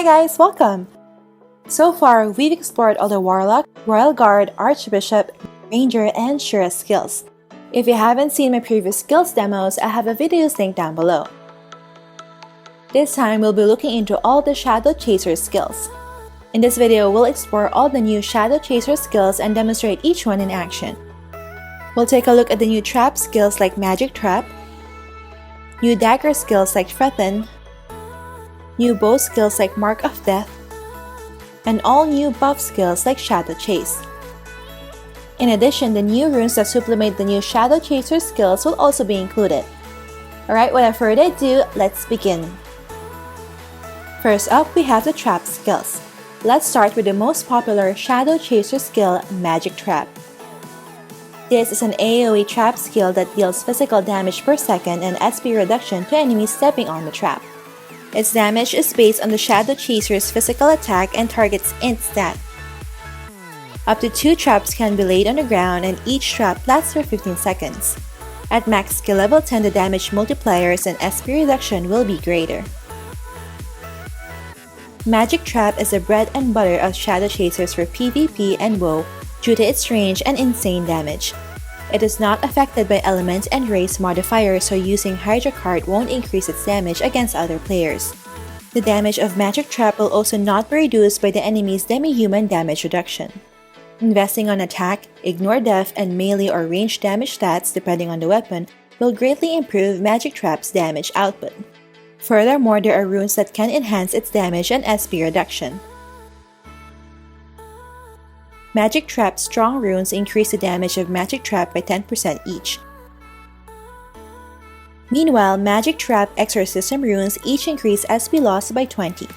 Hi guys, welcome! So far, we've explored all the Warlock, Royal Guard, Archbishop, Ranger, and Shura skills. If you haven't seen my previous skills demos, I have a videos linked down below. This time, we'll be looking into all the Shadow Chaser skills. In this video, we'll explore all the new Shadow Chaser skills and demonstrate each one in action. We'll take a look at the new trap skills like Magic Trap, new dagger skills like Frettin, new bow skills like Mark of Death, and all new buff skills like Shadow Chase. In addition, the new runes that supplement the new Shadow Chaser skills will also be included. Alright, without further ado, let's begin. First up, we have the trap skills. Let's start with the most popular Shadow Chaser skill, Magic Trap. This is an AoE trap skill that deals physical damage per second and SP reduction to enemies stepping on the trap. Its damage is based on the Shadow Chaser's physical attack and targets int stat. Up to 2 traps can be laid on the ground and each trap lasts for 15 seconds. At max skill level 10, the damage multipliers and SP reduction will be greater. Magic Trap is the bread and butter of Shadow Chasers for PvP and WoW due to its range and insane damage. It is not affected by element and race modifiers, so using Hydra card won't increase its damage against other players. The damage of Magic Trap will also not be reduced by the enemy's demi-human damage reduction. Investing on attack, ignore death, and melee or range damage stats depending on the weapon will greatly improve Magic Trap's damage output. Furthermore, there are runes that can enhance its damage and SP reduction. Magic Trap's strong runes increase the damage of Magic Trap by 10% each. Meanwhile, Magic Trap Exorcism runes each increase SP loss by 20.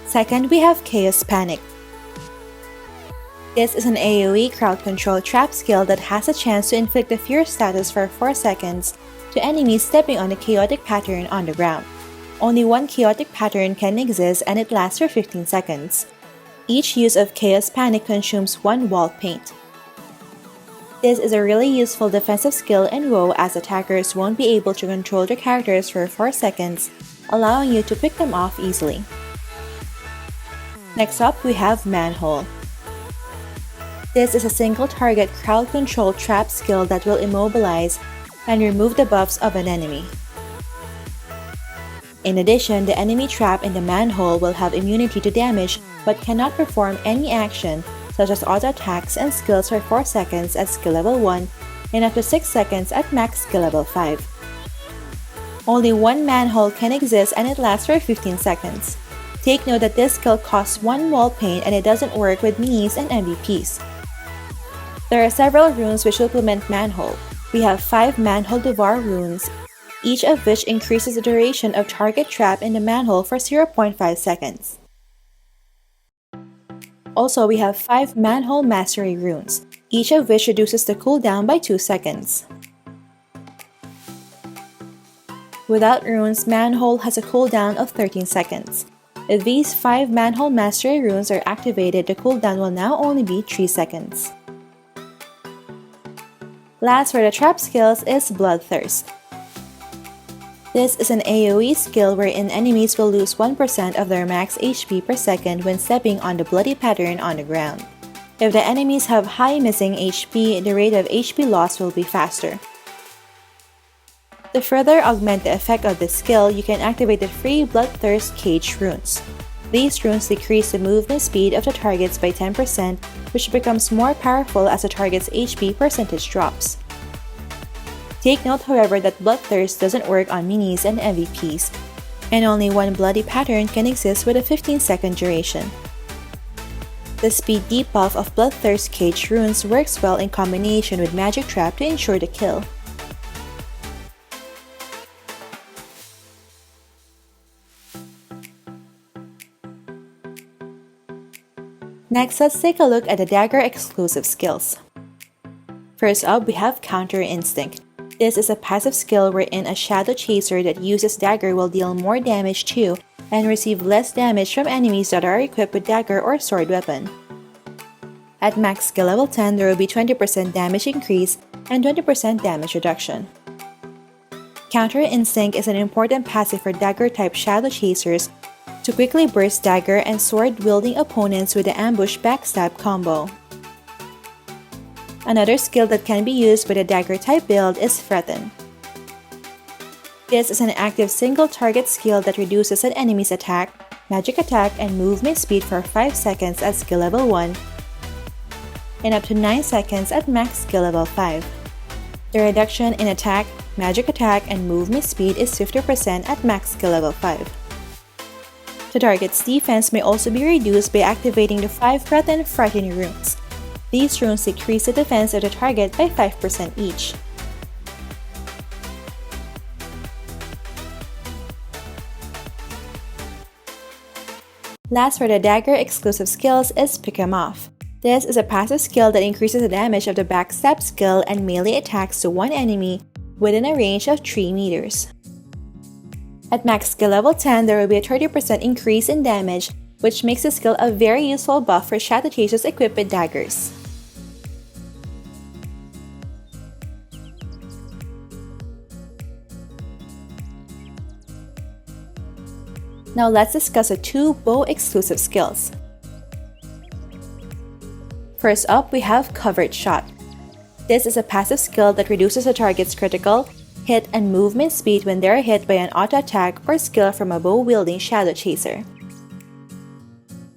Second, we have Chaos Panic. This is an AoE crowd control trap skill that has a chance to inflict the fear status for 4 seconds to enemies stepping on a chaotic pattern on the ground. Only one chaotic pattern can exist and it lasts for 15 seconds. Each use of Chaos Panic consumes 1 wall paint. This is a really useful defensive skill in WoW as attackers won't be able to control their characters for 4 seconds, allowing you to pick them off easily. Next up, we have Manhole. This is a single target crowd control trap skill that will immobilize and remove the buffs of an enemy. In addition, the enemy trap in the Manhole will have immunity to damage but cannot perform any action such as auto attacks and skills for 4 seconds at skill level 1 and up to 6 seconds at max skill level 5. Only one Manhole can exist and it lasts for 15 seconds. Take note that this skill costs 1 wall paint and it doesn't work with minis and MVPs. There are several runes which supplement Manhole. We have 5 Manhole Devour runes, each of which increases the duration of target trap in the Manhole for 0.5 seconds. Also, we have 5 Manhole Mastery runes, each of which reduces the cooldown by 2 seconds. Without runes, Manhole has a cooldown of 13 seconds. If these 5 Manhole Mastery runes are activated, the cooldown will now only be 3 seconds. Last for the trap skills is Bloodthirst. This is an AoE skill wherein enemies will lose 1% of their max HP per second when stepping on the bloody pattern on the ground. If the enemies have high missing HP, the rate of HP loss will be faster. To further augment the effect of this skill, you can activate the free Bloodthirst Cage runes. These runes decrease the movement speed of the targets by 10%, which becomes more powerful as the target's HP percentage drops. Take note, however, that Bloodthirst doesn't work on minis and MVPs, and only one bloody pattern can exist with a 15-second duration. The speed debuff of Bloodthirst Cage runes works well in combination with Magic Trap to ensure the kill. Next, let's take a look at the Dagger exclusive skills. First up, we have Counter Instinct. This is a passive skill wherein a Shadow Chaser that uses Dagger will deal more damage to and receive less damage from enemies that are equipped with Dagger or sword weapon. At max skill level 10, there will be 20% damage increase and 20% damage reduction. Counter Instinct is an important passive for Dagger-type Shadow Chasers to quickly burst Dagger and sword-wielding opponents with the Ambush Backstab combo. Another skill that can be used with a Dagger-type build is Frettin. This is an active single-target skill that reduces an enemy's attack, magic attack, and movement speed for 5 seconds at skill level 1 and up to 9 seconds at max skill level 5. The reduction in attack, magic attack, and movement speed is 50% at max skill level 5. The target's defense may also be reduced by activating the 5 Frettin runes. These runes decrease the defense of the target by 5% each. Last for the Dagger exclusive skills is Pick 'em Off. This is a passive skill that increases the damage of the backstab skill and melee attacks to one enemy within a range of 3 meters. At max skill level 10, there will be a 30% increase in damage, which makes the skill a very useful buff for Shadow Chasers equipped with daggers. Now let's discuss the 2 bow exclusive skills. First up, we have Covered Shot. This is a passive skill that reduces a target's critical, hit, and movement speed when they are hit by an auto attack or skill from a bow-wielding Shadow Chaser.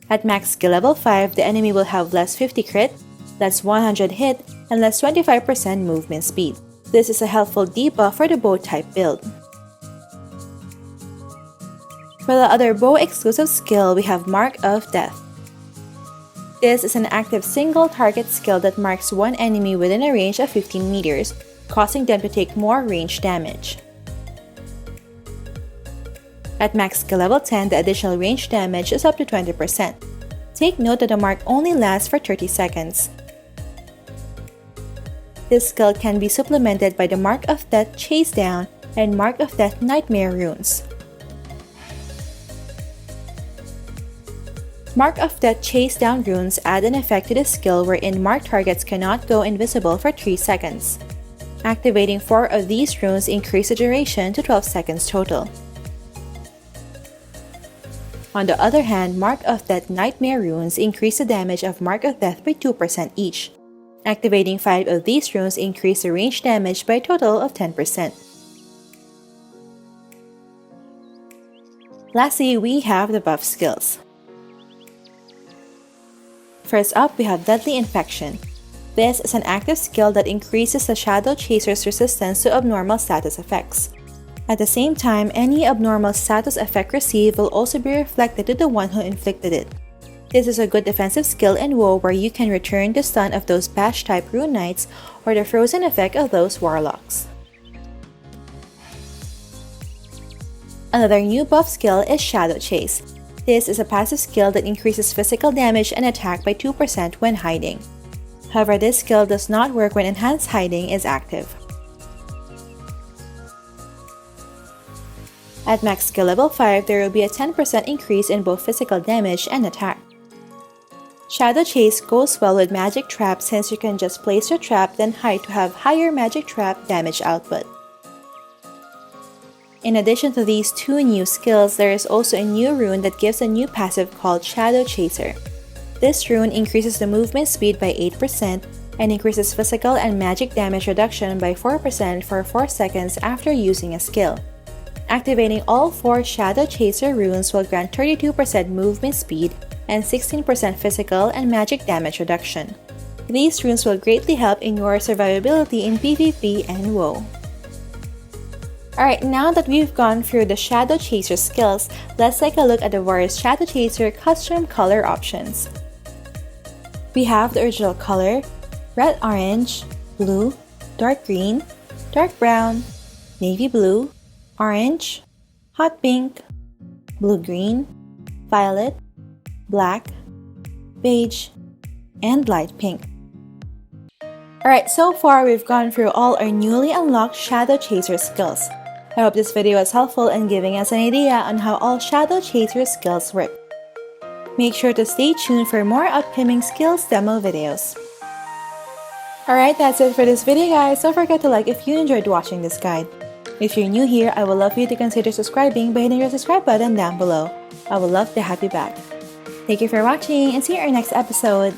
At max skill level 5, the enemy will have less 50 crit, less 100 hit, and less 25% movement speed. This is a helpful debuff for the bow type build. For the other bow exclusive skill, we have Mark of Death. This is an active single target skill that marks one enemy within a range of 15 meters, causing them to take more range damage. At max skill level 10, the additional range damage is up to 20%. Take note that the mark only lasts for 30 seconds. This skill can be supplemented by the Mark of Death Chase Down and Mark of Death Nightmare runes. Mark of Death Chase Down runes add an effect to the skill wherein marked targets cannot go invisible for 3 seconds. Activating 4 of these runes increase the duration to 12 seconds total. On the other hand, Mark of Death Nightmare runes increase the damage of Mark of Death by 2% each. Activating 5 of these runes increase the range damage by a total of 10%. Lastly, we have the buff skills. First up, we have Deadly Infection. This is an active skill that increases the Shadow Chaser's resistance to abnormal status effects. At the same time, any abnormal status effect received will also be reflected to the one who inflicted it. This is a good defensive skill in WoW where you can return the stun of those Bash-type Rune Knights or the frozen effect of those Warlocks. Another new buff skill is Shadow Chase. This is a passive skill that increases physical damage and attack by 2% when hiding. However, this skill does not work when Enhanced Hiding is active. At max skill level 5, there will be a 10% increase in both physical damage and attack. Shadow Chase goes well with Magic Trap since you can just place your trap then hide to have higher Magic Trap damage output. In addition to these 2 new skills, there is also a new rune that gives a new passive called Shadow Chaser. This rune increases the movement speed by 8% and increases physical and magic damage reduction by 4% for 4 seconds after using a skill. Activating all 4 Shadow Chaser runes will grant 32% movement speed and 16% physical and magic damage reduction. These runes will greatly help in your survivability in PvP and WoW. Alright, now that we've gone through the Shadow Chaser skills, let's take a look at the various Shadow Chaser custom color options. We have the original color, red-orange, blue, dark green, dark brown, navy blue, orange, hot pink, blue-green, violet, black, beige, and light pink. Alright, so far we've gone through all our newly unlocked Shadow Chaser skills. I hope this video was helpful in giving us an idea on how all Shadow Chaser skills work. Make sure to stay tuned for more upcoming skills demo videos. Alright, that's it for this video guys. Don't forget to like if you enjoyed watching this guide. If you're new here, I would love for you to consider subscribing by hitting the subscribe button down below. I would love to have you back. Thank you for watching and see you in our next episode.